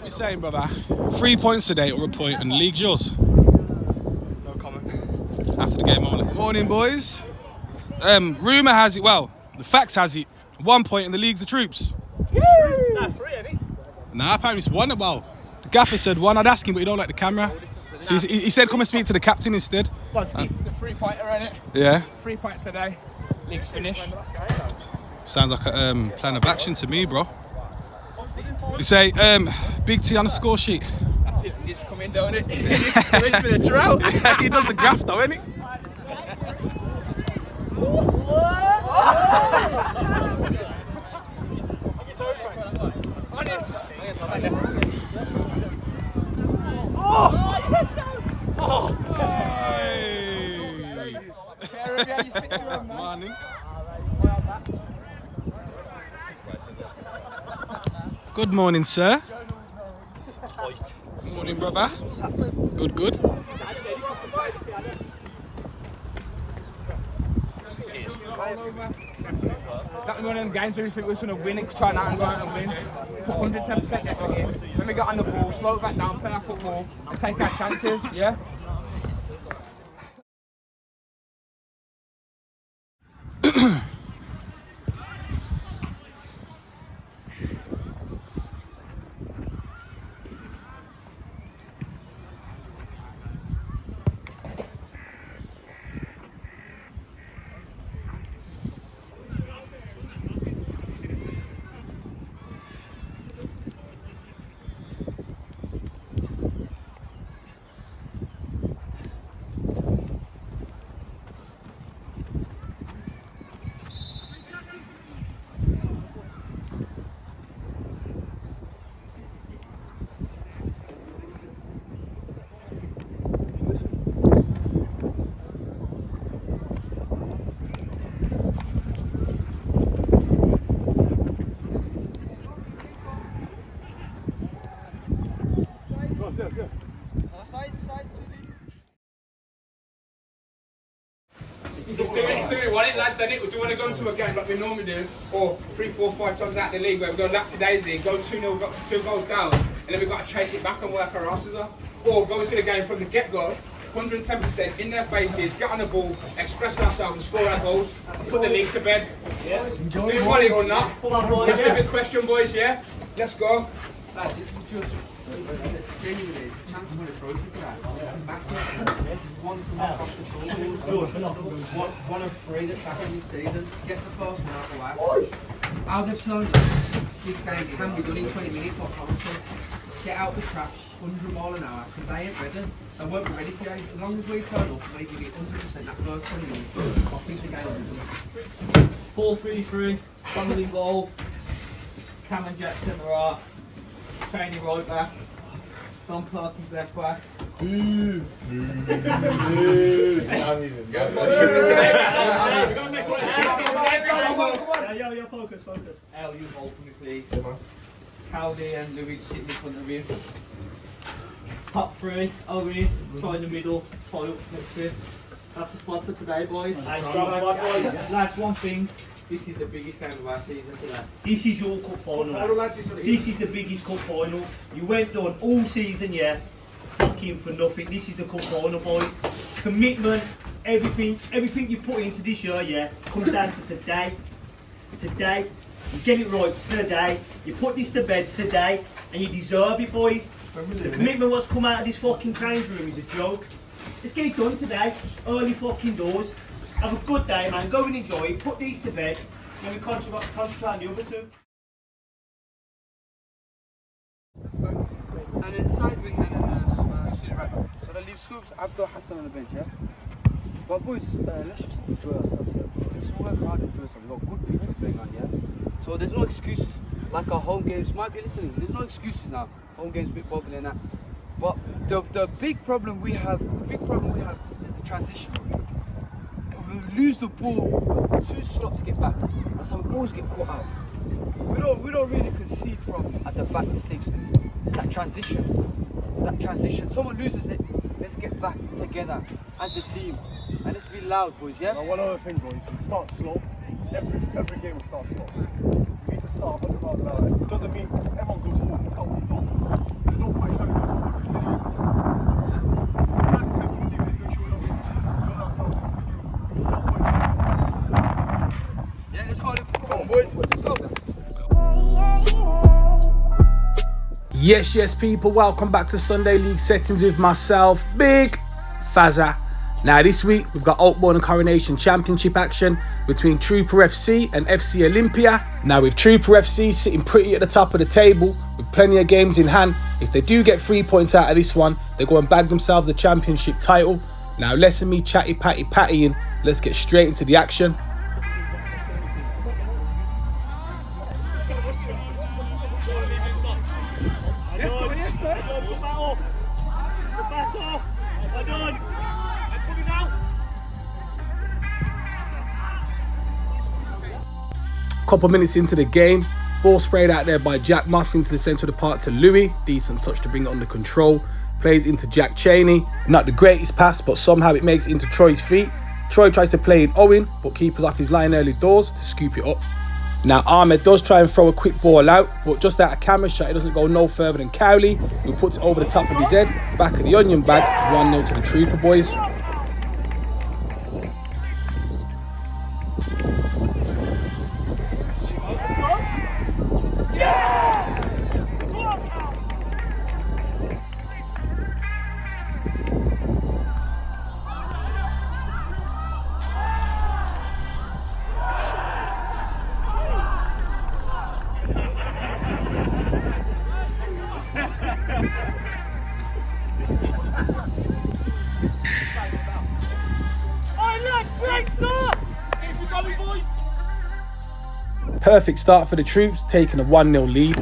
Saying, brother, 3 points today or a point, and the league's yours. No comment. After the game only. Morning, boys. Rumour has it, well, the facts has it, 1 point and the league's the troops. Nah, 3, ain't he? Nah, apparently it's 1. Well, the gaffer said 1. I'd ask him, but he don't like the camera. So he said come and speak to the captain instead. Well, it's the 3-pointer, innit? Yeah. 3 points today. League's finished. Sounds like a plan of action to me, bro. You say, Big T on the score sheet. That's it, it's coming, don't it? It's coming for the drought. He does the graph though, innit? Morning. Good morning, sir. Good morning, brother. Good, good. That one of them games where we think we're going to win it, try out and go out and win. 110% effort in. When we get on the ball, slow it back down, play our football, and take our chances, yeah? Let's do it, want it, lads, and it. We do want to go into a game like we normally do, or 3, 4, 5 times out the league where we go like today's league, go 2-0, got 2 goals down, and then we've got to chase it back and work our asses off. Or go into the game from the get-go, 110% in their faces, get on the ball, express ourselves and score our goals, put the league to bed. Yeah. Do you want it or not? That's the big question, boys, yeah? Let's go. Lad, this is just genuinely a chance to win a trophy today. This is massive. This is one to knock off the score. One of 3 that's happened this season. Get the first one out of the way. I'll just tell you, this game can be done in 20 minutes, I promise you. Get out the traps, 100 mile an hour, because they ain't ready. They won't be ready for you. As long as we turn up and they give you 100% that first 20 minutes, I think the game will be done. 4-3-3, Donnelly goal, Cameron Jackson right, Cheney right back, Don Perkins left back. Yo, focus. Al, you hold for me please. Cowley and Louis sitting in front of you. Top 3, Owen, try in the middle, try up next to it. That's the squad for today, boys. Lads, one thing. This is the biggest game of our season today. This is your cup final. This is the biggest cup final. You went on all season, yeah, fucking for nothing. This is the cup final, boys. Commitment, everything you put into this year, yeah, comes down to today. Today, you get it right today. You put this to bed today, and you deserve it, boys. The commitment what's come out of this fucking change room is a joke. Let's get it done today. Early fucking doors. Have a good day, man. Go and enjoy it. Put these to bed. Then we concentrate on the other 2. And then side wing and then student right. So they leave Subs, Abdul Hassan on the bench, yeah? But boys, let's just enjoy ourselves here. Let's work hard and enjoy ourselves. We've got good pictures playing on, yeah? So there's no excuses. Like our home games might be listening. There's no excuses now. Home games a bit bubbly and that. But the big problem we have, is the transition. We lose the ball, we're too slow to get back. That's how we always get caught out. We don't really concede from at the back mistakes. It's that transition. Someone loses it, let's get back together as a team. And let's be loud, boys, yeah? Now, one other thing, boys, we start slow. Every game we start slow. We need to start 100 miles an hour. It doesn't mean everyone goes forward. No. There's no point trying to go forward. First 10, 15 minutes, make sure we're not build ourselves. There's no point trying to go forward. Yeah, let's go. Come on, boys. Let's go. Yes, people, welcome back to Sunday League Settings with myself, Big Fazza. Now this week, we've got Oakbourne and Coronation Championship action between Trooper FC and FC Olympia. Now with Trooper FC sitting pretty at the top of the table, with plenty of games in hand, if they do get 3 points out of this one, they go and bag themselves the championship title. Now less of me pattying, let's get straight into the action. Couple minutes into the game, ball sprayed out there by Jack Moss into the centre of the park to Louis. Decent touch to bring it under control. Plays into Jack Cheney. Not the greatest pass, but somehow it makes it into Troy's feet. Troy tries to play in Owen, but keepers off his line early doors to scoop it up. Now Ahmed does try and throw a quick ball out, but just out of camera shot, it doesn't go no further than Cowley, who puts it over the top of his head. Back of the onion bag, 1-0 to the Trooper boys. Perfect start for the troops, taking a 1-0 lead.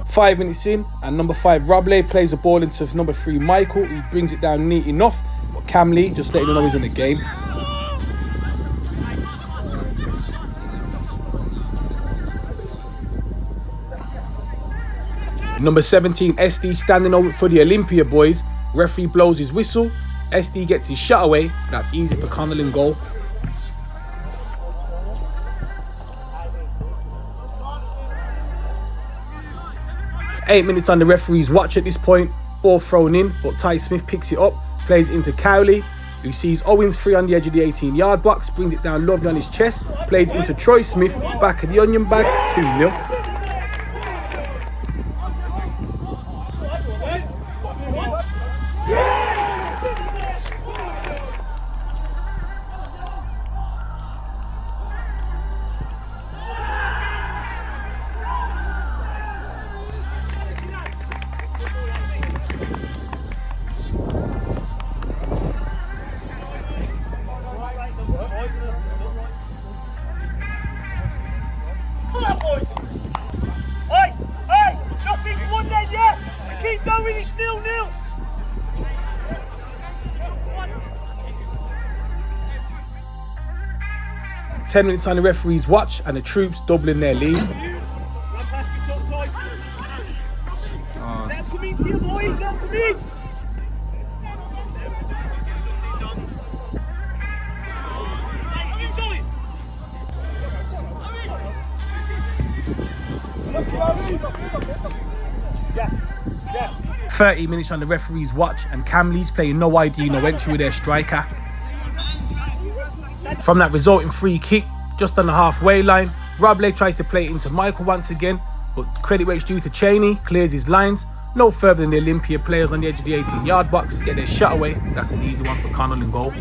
Five minutes in, and number 5 Robley plays the ball into number 3 Michael. He brings it down neat enough, but Camley just letting him know he's in the game. Number 17 SD standing over for the Olympia boys. Referee blows his whistle. SD gets his shot away. That's easy for Connell in goal. Eight minutes on the referee's watch at this point. Ball thrown in, but Ty Smith picks it up. Plays it into Cowley, who sees Owens free on the edge of the 18-yard box. Brings it down lovely on his chest. Plays it into Troy Smith. Back of the onion bag. 2-0. Nothing's won then yet. Keep going, it's 0-0. Ten minutes on the referee's watch, and the troops doubling their lead. Let them come into you, boys. Let them come in. Yeah. 30 minutes on the referee's watch, and Camley's playing no ID, no entry with their striker. From that resulting free kick, just on the halfway line, Robley tries to play it into Michael once again, but credit where it's due to Cheney, clears his lines. No further than the Olympia players on the edge of the 18-yard box get their shot away. That's an easy one for Connell in goal.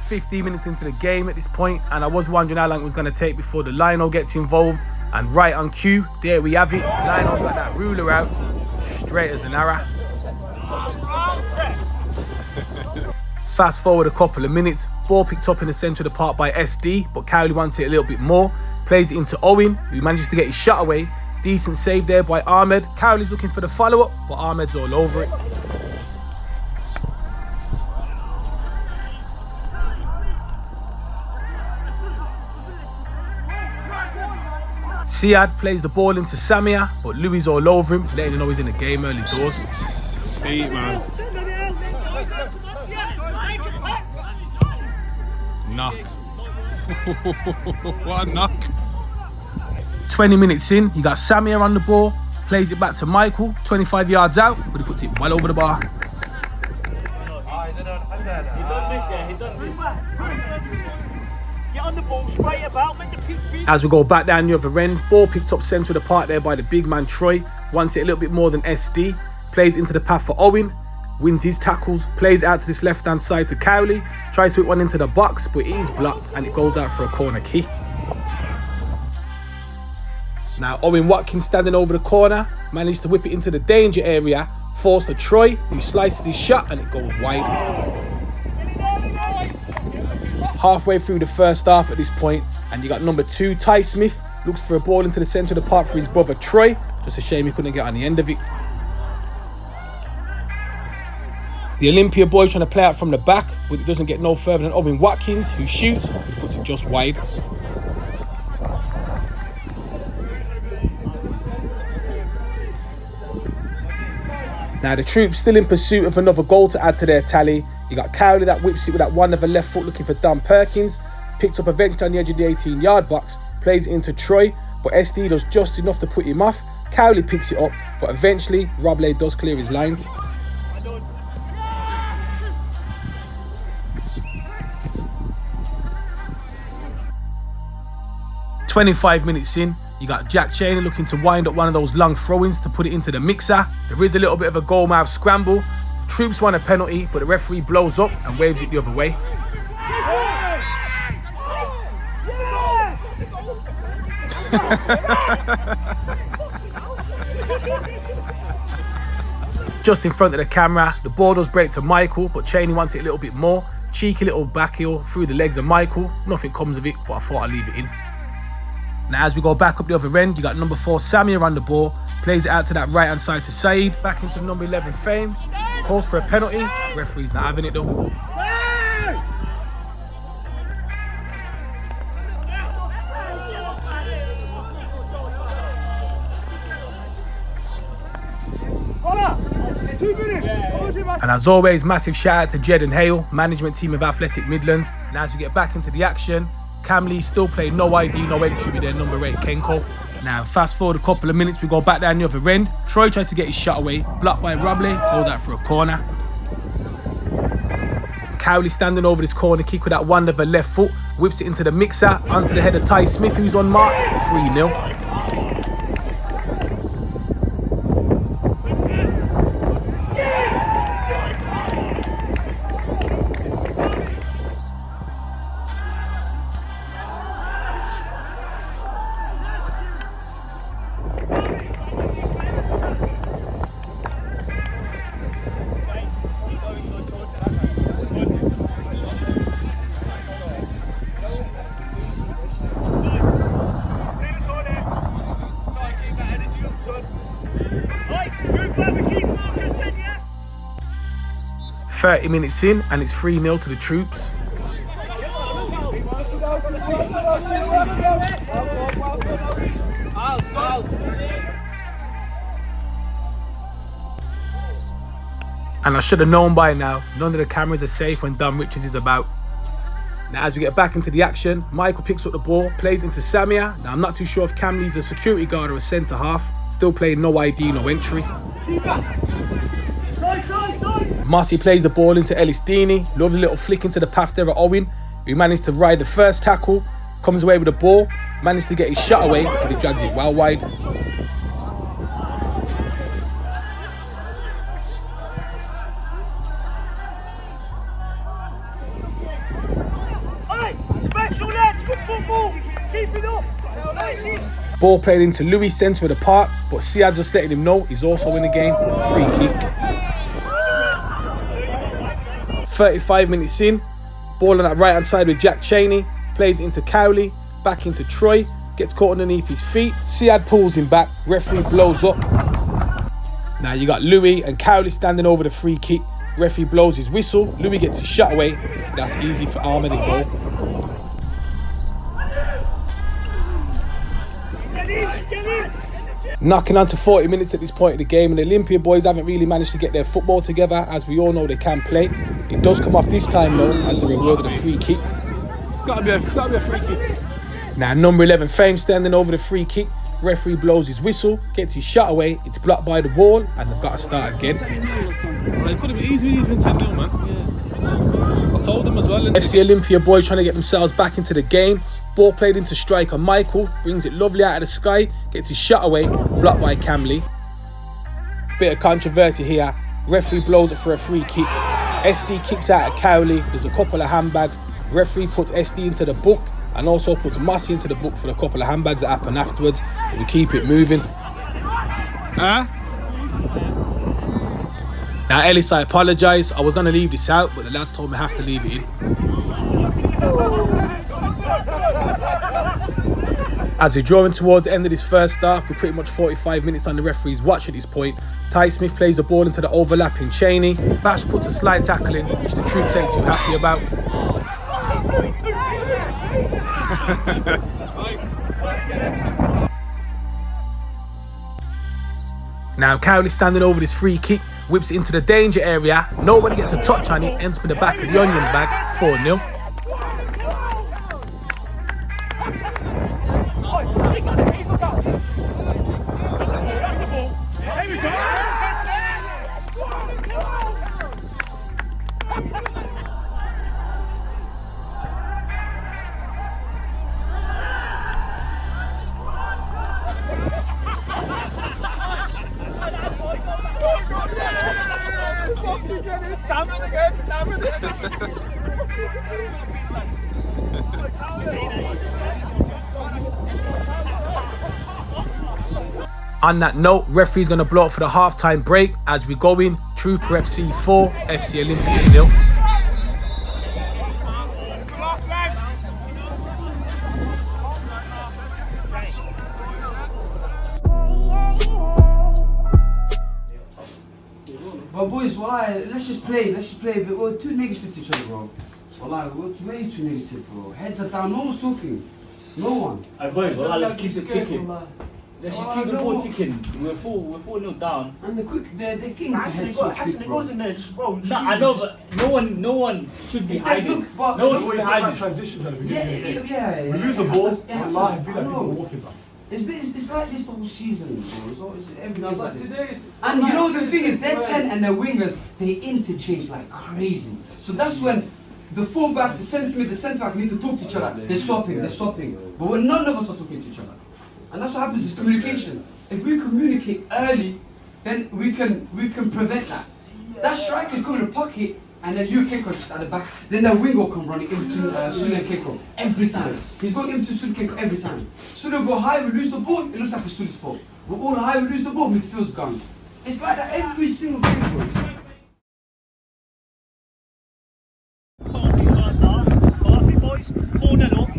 15 minutes into the game at this point, and I was wondering how long it was going to take before the Lionel gets involved. And right on cue, there we have it. Lionel's got that ruler out, straight as an arrow. Fast forward a couple of minutes, ball picked up in the centre of the park by SD, but Cowley wants it a little bit more. Plays it into Owen, who manages to get his shot away. Decent save there by Ahmed. Cowley's looking for the follow-up, but Ahmed's all over it. Siad plays the ball into Samia, but Louis all over him, letting him know he's in the game early doors. Feet, man. Knock. What a knock. 20 minutes in, you got Samia on the ball, plays it back to Michael, 25 yards out, but he puts it well over the bar. Get on the ball, spray about, make the pick. As we go back down the other end, ball picked up centre of the park there by the big man Troy, wants it a little bit more than SD, plays into the path for Owen, wins his tackles, plays out to this left hand side to Cowley, tries to hit one into the box, but it is blocked and it goes out for a corner kick. Now Owen Watkins standing over the corner, managed to whip it into the danger area, falls to Troy, who slices his shot and it goes wide. Halfway through the first half at this point, and you got number 2, Ty Smith, looks for a ball into the centre of the park for his brother Troy, just a shame he couldn't get on the end of it. The Olympia boy trying to play out from the back, but it doesn't get no further than Owen Watkins, who shoots, but he puts it just wide. Now the troops still in pursuit of another goal to add to their tally. You got Cowley that whips it with that one of the left foot looking for Dan Perkins. Picked up eventually on the edge of the 18-yard box. Plays it into Troy, but SD does just enough to put him off. Cowley picks it up, but eventually Robley does clear his lines. "25 minutes in, you got Jack Cheney looking to wind up one of those long throw-ins to put it into the mixer. There is a little bit of a goal-mouth scramble. The troops want a penalty, but the referee blows up and waves it the other way. Just in front of the camera, the ball does break to Michael, but Cheney wants it a little bit more. Cheeky little back heel through the legs of Michael. Nothing comes of it, but I thought I'd leave it in. Now as we go back up the other end, you got number 4 Samir on the ball, plays it out to that right hand side to Saeed, back into number 11 Fame, calls for a penalty, referee's not having it though. And as always, massive shout out to Jed and Hale, management team of Athletic Midlands. And as we get back into the action, Camley still playing no ID, no entry with their number 8 Kenko. Now fast forward a couple of minutes, we go back down the other end. Troy tries to get his shot away, blocked by Robley, goes out for a corner. Cowley standing over this corner kick with that one of the left foot, whips it into the mixer, onto the head of Ty Smith, who's unmarked, 3-0. Right, 30 minutes in and it's 3-0 to the troops. And I should have known by now, none of the cameras are safe when Dom Richards is about. Now as we get back into the action, Michael picks up the ball, plays into Samia. Now I'm not too sure if Camley's a security guard or a centre half. Still playing no ID, no entry. Mossy plays the ball into Ellis Deeney. Lovely little flick into the path there at Owen, who managed to ride the first tackle, comes away with the ball, managed to get his shot away, but he drags it well wide. Ball played into Louis, centre of the park, but Siad just letting him know he's also in the game. Free kick. 35 minutes in, ball on that right hand side with Jack Cheney, plays it into Cowley, back into Troy, gets caught underneath his feet. Siad pulls him back, referee blows up. Now you got Louis and Cowley standing over the free kick. Referee blows his whistle, Louis gets his shot away. That's easy for Ahmed to goal. Knocking on to 40 minutes at this point of the game, and the Olympia boys haven't really managed to get their football together. As we all know, they can play. It does come off this time though, as the reward of the free kick. It's gotta be a free kick. Now number 11 Fame standing over the free kick. Referee blows his whistle, gets his shot away. It's blocked by the wall, and they've got to start again. It could have easily been 10-0, man. I told them as well. FC Olympia boys trying to get themselves back into the game. Ball played into striker Michael, brings it lovely out of the sky, gets his shot away, blocked by Camley. Bit of controversy here. Referee blows it for a free kick. SD kicks out at Cowley. There's a couple of handbags. Referee puts SD into the book and also puts Mossy into the book for the couple of handbags that happen afterwards. But we keep it moving. Now Ellis, I apologise. I was going to leave this out, but the lads told me I have to leave it in. As we're drawing towards the end of this first half, we're pretty much 45 minutes on the referee's watch at this point. Ty Smith plays the ball into the overlapping Cheney. Bash puts a slight tackle in, which the troops ain't too happy about. Now Cowley standing over this free kick, whips it into the danger area. Nobody gets a touch on it, ends with the back of the onion bag, 4-0. On that note, referee's going to blow up for the half-time break as we go in. Trooper FC 4, FC Olympia 0. But boys, let's just play a bit. We're too negative to each other, bro. We're way too negative, bro. Heads are down, no one's talking. No one. Hey boy, let's keep it ticking. Let's just keep the ball ticking. We're 4-0 down. And they're king to head so quick, bro. No, I know, but no one should be hiding. No one should be hiding. Transitions at the beginning. Yeah. We lose the ball, Yeah, Allah, be like people walking back. It's like this the whole season, bro. It's every game like this. And you know the thing is, their 10 and their wingers, they interchange like crazy. So that's when the fullback, the centre mid, the centre back need to talk to each other. They're swapping. But when none of us are talking to each other. And that's what happens is communication. If we communicate early, then we can prevent that. That striker's going to pocket, and then you kick just at the back. Then the wing will come running into Sule Keko every time. He's going into Sule Keko every time. Sule will go high, we lose the ball, it looks like a Sule's fault. We're all high, we lose the ball, midfield's gone. It's like that every single game, bro. First half, boys, 4-0 up.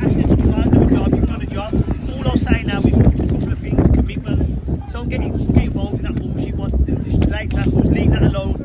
Ashley, you've done a job. All I'm saying now is a couple of things, commitment. Don't get involved in that bullshit. Just late tackles, leave that alone.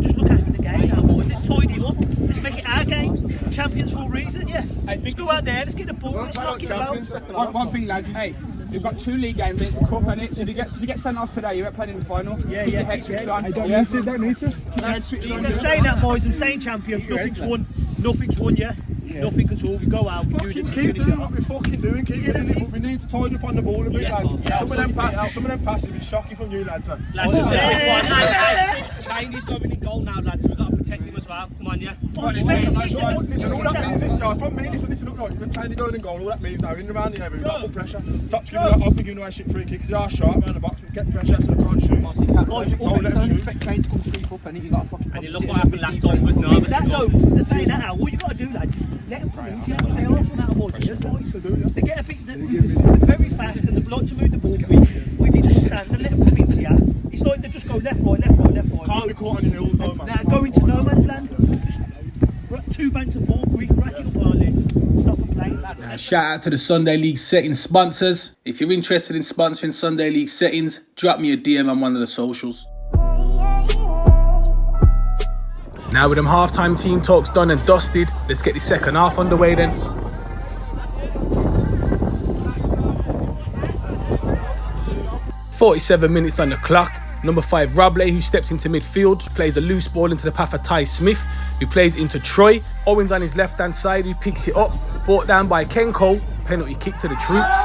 Just look after the game now, boys. Let's tidy it up. Let's make it our game. Champions for a reason, yeah. Let's go out there, let's get the ball, let's knock it about. One thing, lads, hey, we've got 2 league games, it's a cup, and so if you get sent off today, you ain't playing in the final. Yeah. Head switch on. Don't need to. I'm saying that, boys, I'm saying champions, nothing's won, yeah. Nothing at all, we go out, we do Keep doing what we're fucking doing, keep doing it, but we need to tidy up on the ball a bit, lads. Some of them passes will be shocking from you, lads, man. Chinese going in goal now, lads. We've got to protect him as well. Come on, yeah. Listen, all that means, from me, listen, look, right, when Chinese going in goal, all that means now, in the round, we've got full pressure. Stop giving away shit free kicks, they are sharp around the box, we get pressure so they can't shoot. Don't expect Kane to come sweep up, and you got to fucking... And look what happened last time, he was nervous. To say that now, all you got to do, lads, let him come in, see how they are from that ball. Boys, They get a bit, they're very fast and they like to move the ball quick. But if you just stand and let them come into you, it's like they just go left, right, left, right, left, right. Can't be caught on your heels though, man. Now go into no man's land. Just 2 banks of ball quick, rack it up early. Stop and play, lads. Shout out to the Sunday League settings sponsors. If you're interested in sponsoring Sunday League settings, drop me a DM on one of the socials. Now with them halftime team talks done and dusted, let's get the second half underway then. "47 minutes on the clock. Number 5 Robley, who steps into midfield, plays a loose ball into the path of Ty Smith, who plays into Troy. Owens on his left hand side, who picks it up, brought down by Kenko. Penalty kick to the troops.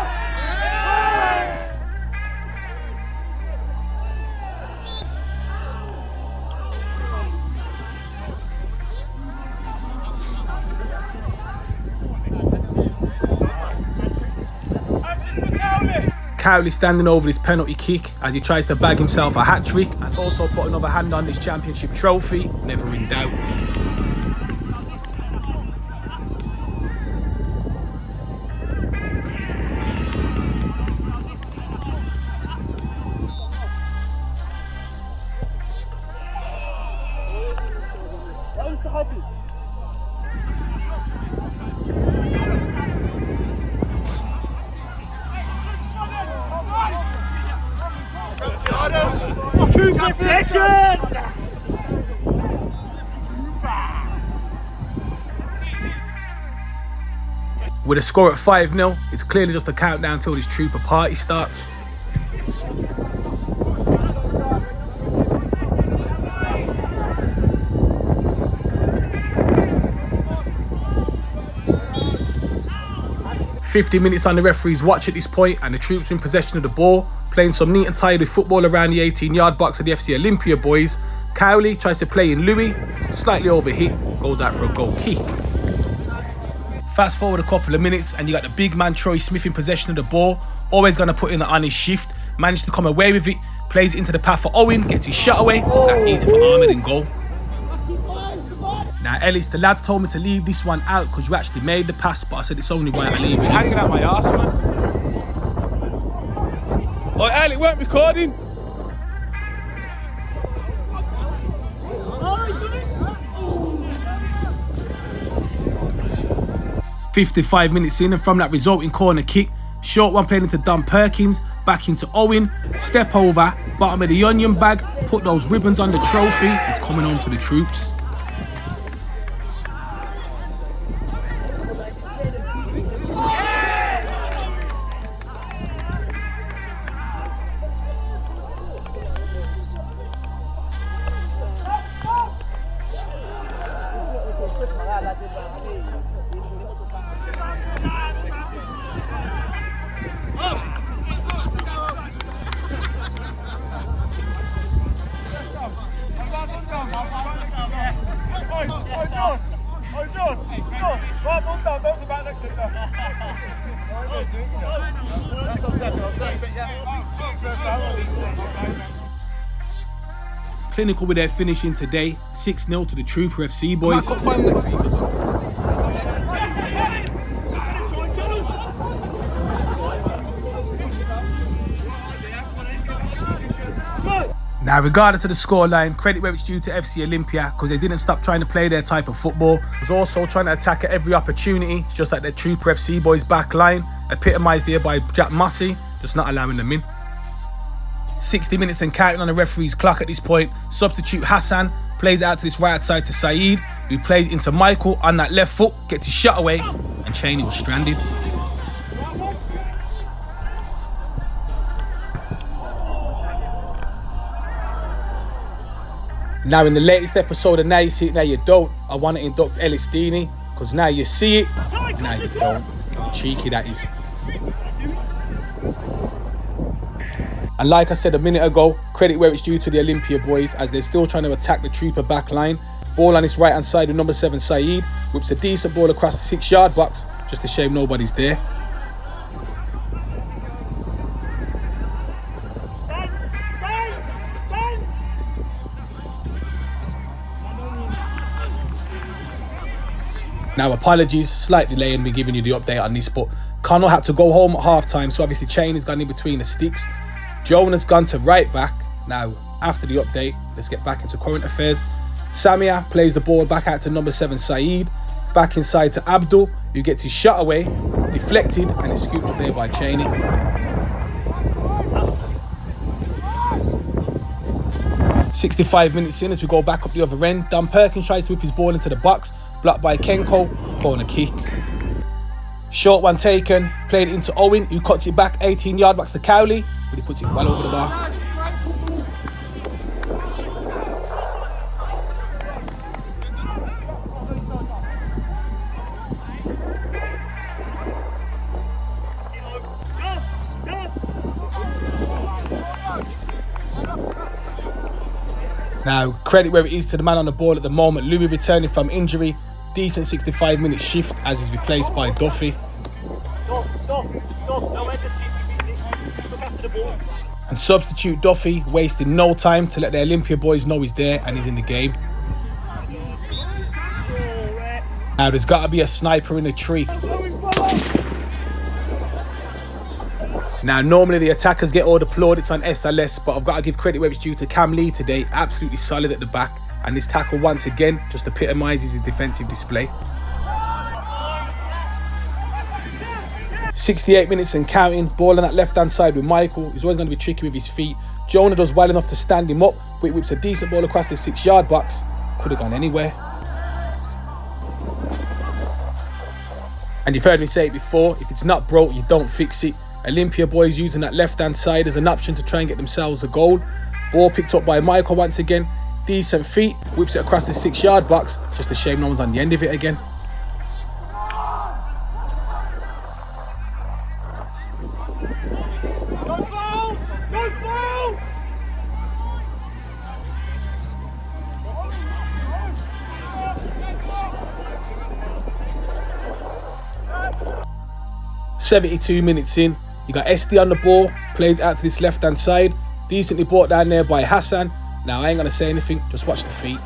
Cowley standing over this penalty kick as he tries to bag himself a hat-trick and also put another hand on this championship trophy, never in doubt. With a score at 5-0, it's clearly just a countdown till this trooper party starts. "50 minutes on the referee's watch at this point, and the troops are in possession of the ball, playing some neat and tidy football around the 18-yard box of the FC Olympia boys. Cowley tries to play in Louis, slightly overhit, goes out for a goal kick. Fast forward a couple of minutes and you got the big man Troy Smith in possession of the ball, always going to put in the honest shift, managed to come away with it, plays it into the path for Owen, gets his shot away, that's easy for Ahmed in goal. Now Ellis, the lads told me to leave this one out because you actually made the pass, but I said it's only right I leave it. Hanging out my arse, man. Oh, Ellie, weren't recording. 55 minutes in, and from that resulting corner kick, short one played into Don Perkins, back into Owen, step over, bottom of the onion bag, put those ribbons on the trophy, it's coming home to the troops. Clinical with their finishing today, 6-0 to the Trooper FC boys. Next week as well. Now, regardless of the scoreline, credit where it's due to FC Olympia because they didn't stop trying to play their type of football. Was also trying to attack at every opportunity, just like the Trooper FC boys' back line, epitomised here by Jack Massey, just not allowing them in. 60 minutes and counting on the referee's clock at this point. Substitute Hassan plays out to this right side to Saeed, who plays into Michael on that left foot, gets his shot away, and Cheney was stranded. Now in the latest episode of Now You See It, Now You Don't, I want to induct Ellis Deeney, because now you see it, now you don't. Cheeky that is. And like I said a minute ago, credit where it's due to the Olympia boys as they're still trying to attack the Trooper back line. Ball on his right hand side with number 7 Saeed, whips a decent ball across the 6-yard box, just a shame nobody's there. Now apologies, slight delay in me giving you the update on this, but Connell had to go home at half time, so obviously Cheney's gone in between the sticks. Jonah's gone to right back. Now after the update, let's get back into current affairs. Samia plays the ball back out to number 7 Saeed, back inside to Abdul, who gets his shot away, deflected, and is scooped up there by Cheney. 65 minutes in as we go back up the other end. Dan Perkins tries to whip his ball into the box, blocked by Kenko, corner kick. Short one taken, played into Owen, who cuts it back 18 yard backs to Cowley, but he puts it well over the bar. Now, credit where it is to the man on the ball at the moment. Louis returning from injury. Decent 65-minute shift as is replaced by Duffy. And substitute Duffy, wasting no time to let the Olympia boys know he's there and he's in the game. Now, there's got to be a sniper in the tree. Now, normally the attackers get all the plaudits on SLS, but I've got to give credit where it's due to Cam Lee today. Absolutely solid at the back. And this tackle, once again, just epitomises his defensive display. 68 minutes and counting. Ball on that left-hand side with Michael. He's always going to be tricky with his feet. Jonah does well enough to stand him up, but he whips a decent ball across the 6 yard box. Could have gone anywhere. And you've heard me say it before, if it's not broke, you don't fix it. Olympia boys using that left-hand side as an option to try and get themselves a goal. Ball picked up by Michael once again. Decent feet, whips it across the 6 yard box. Just a shame no one's on the end of it again. No foul! No foul! 72 minutes in. You got SD on the ball, plays out to this left-hand side. Decently brought down there by Hassan. Now, I ain't going to say anything, just watch the feet.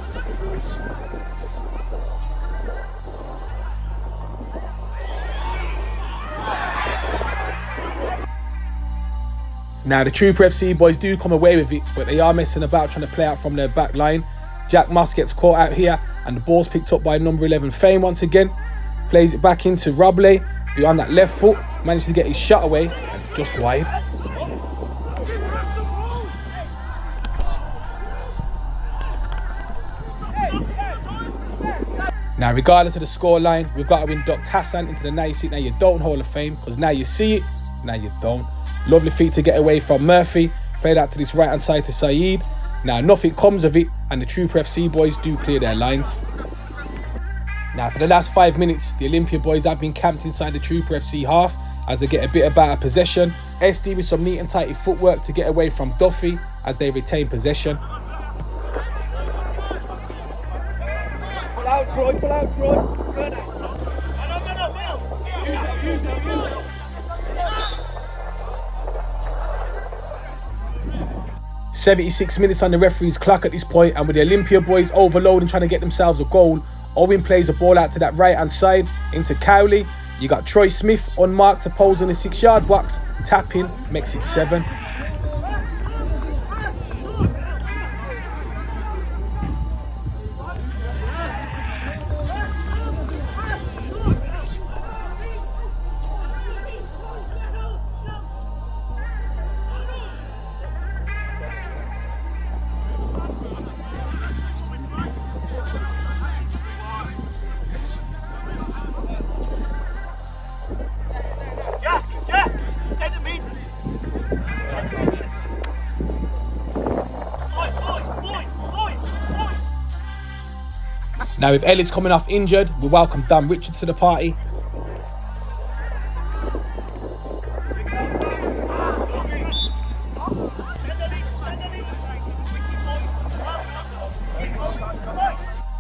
Now, the Trooper FC boys do come away with it, but they are messing about trying to play out from their back line. Jack Moss gets caught out here, and the ball's picked up by number 11 Fame once again. Plays it back into Robley, who on that left foot managed to get his shot away, and just wide. Now, regardless of the scoreline, we've got to induct Hassan into the Now You See It, Now You Don't Hall of Fame, because now you see it, now you don't. Lovely feat to get away from Murphy, played out to this right-hand side to Saeed. Now, nothing comes of it, and the Trooper FC boys do clear their lines. Now, for the last 5 minutes, the Olympia boys have been camped inside the Trooper FC half as they get a bit of better possession. SD with some neat and tidy footwork to get away from Duffy as they retain possession. Pull out, Troy, pull out, Troy. Turn out. 76 minutes on the referee's clock at this point, and with the Olympia boys overloading trying to get themselves a goal, Owen plays a ball out to that right hand side into Cowley. You got Troy Smith unmarked to pose in the 6 yard box, tapping, makes it 7. Now, with Ellis coming off injured, we welcome Dan Richards to the party.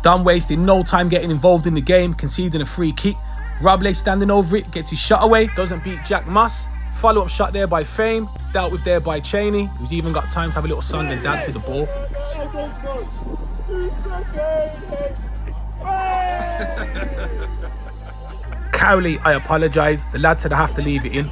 Dan wasting no time getting involved in the game, conceding a free kick. Robley standing over it, gets his shot away, doesn't beat Jack Moss. Follow-up shot there by Fame, dealt with there by Cheney, who's even got time to have a little song and dance with the ball. Cowley, I apologise. The lad said I have to leave it in.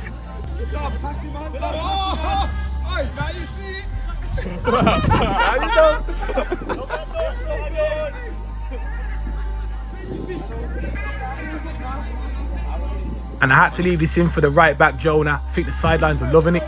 And I had to leave this in for the right back, Jonah. I think the sidelines were loving it.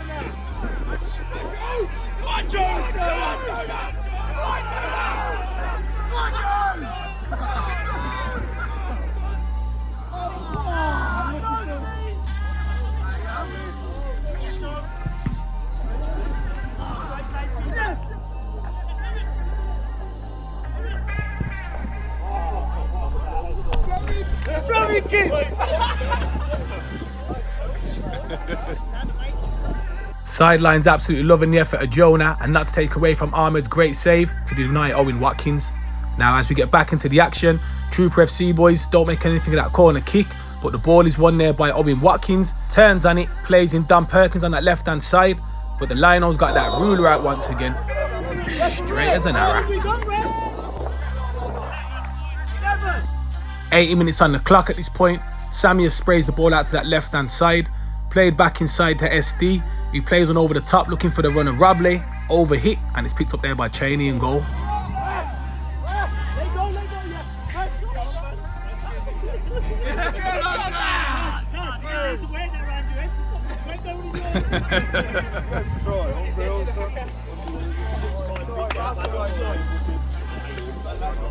Sidelines absolutely loving the effort of Jonah, and not to take away from Ahmed's great save to deny Owen Watkins. Now as we get back into the action, Trooper FC boys don't make anything of that corner kick, but the ball is won there by Owen Watkins, turns on it, plays in Dan Perkins on that left hand side, but the Lions got that ruler out once again, straight as an arrow. 80 minutes on the clock at this point. Samir sprays the ball out to that left hand side, played back inside to SD, he plays one over the top looking for the runner Robley, overhit, and it's picked up there by Cheney and goal.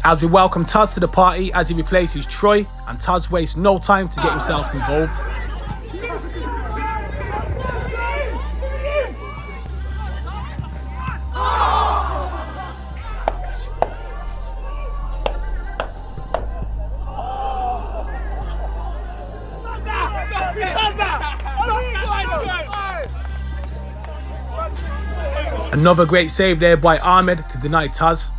As we welcome Taz to the party as he replaces Troy, and Taz wastes no time to get himself involved. Another great save there by Ahmed to deny Taz.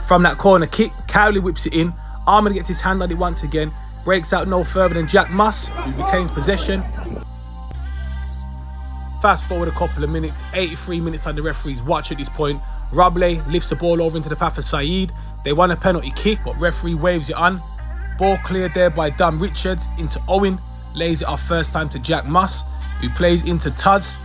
From that corner kick, Cowley whips it in. Ahmed gets his hand on it once again, breaks out no further than Jack Moss, who retains possession. Fast forward a couple of minutes, 83 minutes on the referee's watch at this point. Robley lifts the ball over into the path of Saeed. They want a penalty kick, but referee waves it on. Ball cleared there by Dan Richards into Owen, lays it off first time to Jack Moss, who plays into Taz.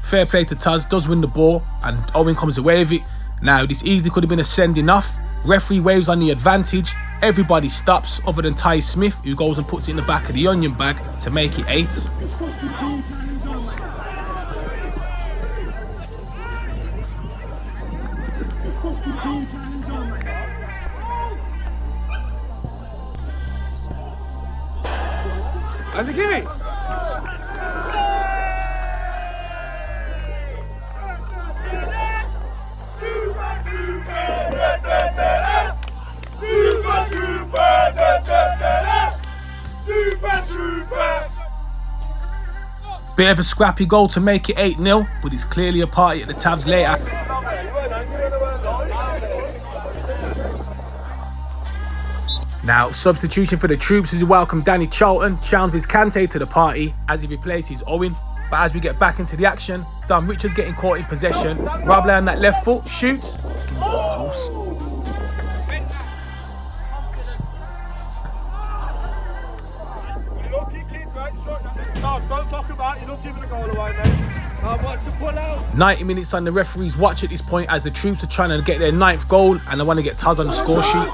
Fair play to Taz, does win the ball, and Owen comes away with it. Now, this easily could have been a sending off. Referee waves on the advantage. Everybody stops other than Ty Smith, who goes and puts it in the back of the onion bag to make it 8. How's it going? Bit of a scrappy goal to make it 8-0, but it's clearly a party at the Tavs later. Now, substitution for the troops as we welcome Danny Charlton, challenges Kante to the party as he replaces Owen. But as we get back into the action, Dan Richards getting caught in possession. Robley on that left foot, shoots, skins the post. Don't talk about, you're not giving a goal away, mate. What's the pull out? 90 minutes on the referee's watch at this point as the troops are trying to get their 9th goal and they want to get Taz on the score sheet.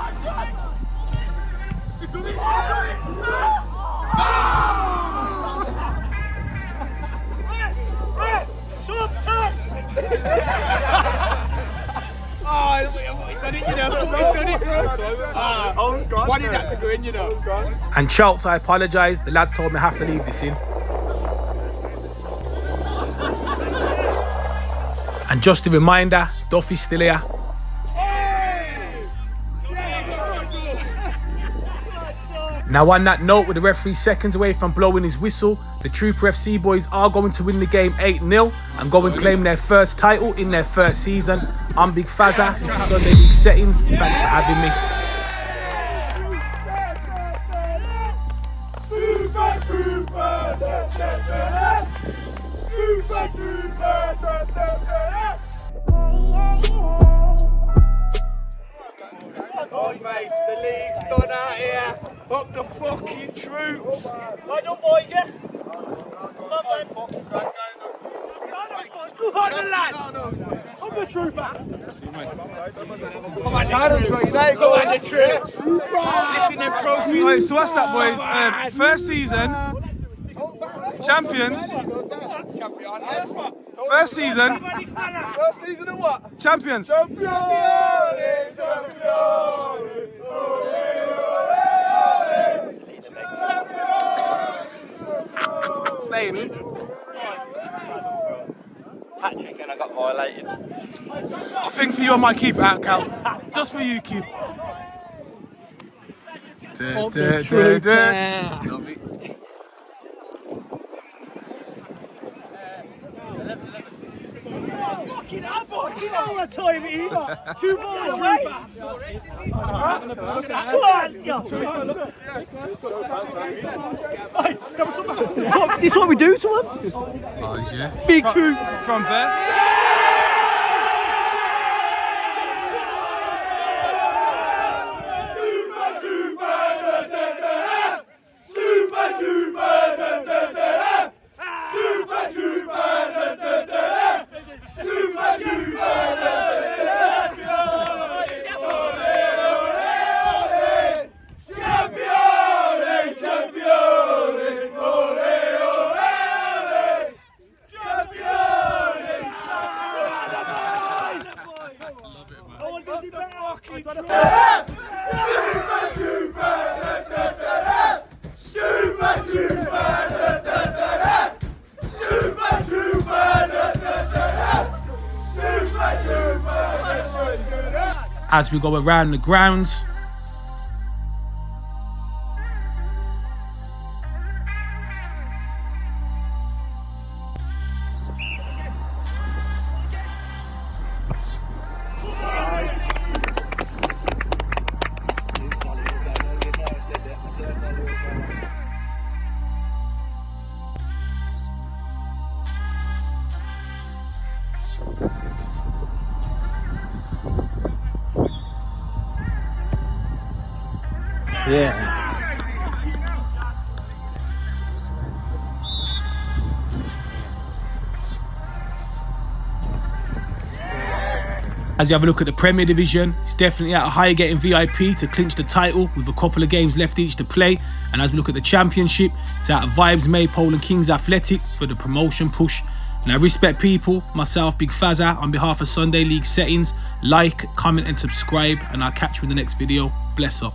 Why did that to go in, you know? And Charles, I apologise, the lads told me I have to leave this in. And just a reminder, Duffy's still here. Now on that note, with the referee seconds away from blowing his whistle, the Trooper FC boys are going to win the game 8-0 and go and claim their first title in their first season. I'm Big Fazza, this is Sunday League Settings, thanks for having me. Oh, mate, the league's done out here. Up the fucking troops! Right on, boys, yeah? Come on, man. Go on, the lads! I'm the trooper! Come on, the troops! Lifting them trophies. Right, so what's that, boys? First season, champions. First season, First season of what? champions. Staying. Patrick and I got violated. I think for you I might keep it out, Cal. Just for you, keep. Love it. Fucking hell, what time it is! 2 balls, right? Come on! This is what we do to them. Oh, yeah. Big troops. From there. As we go around the grounds, as you have a look at the Premier Division, it's definitely at a higher getting VIP to clinch the title with a couple of games left each to play. And as we look at the Championship, it's out of Vibes, Maypole and Kings Athletic for the promotion push. And I respect people, myself, Big Fazza, on behalf of Sunday League Settings. Like, comment and subscribe, and I'll catch you in the next video. Bless up.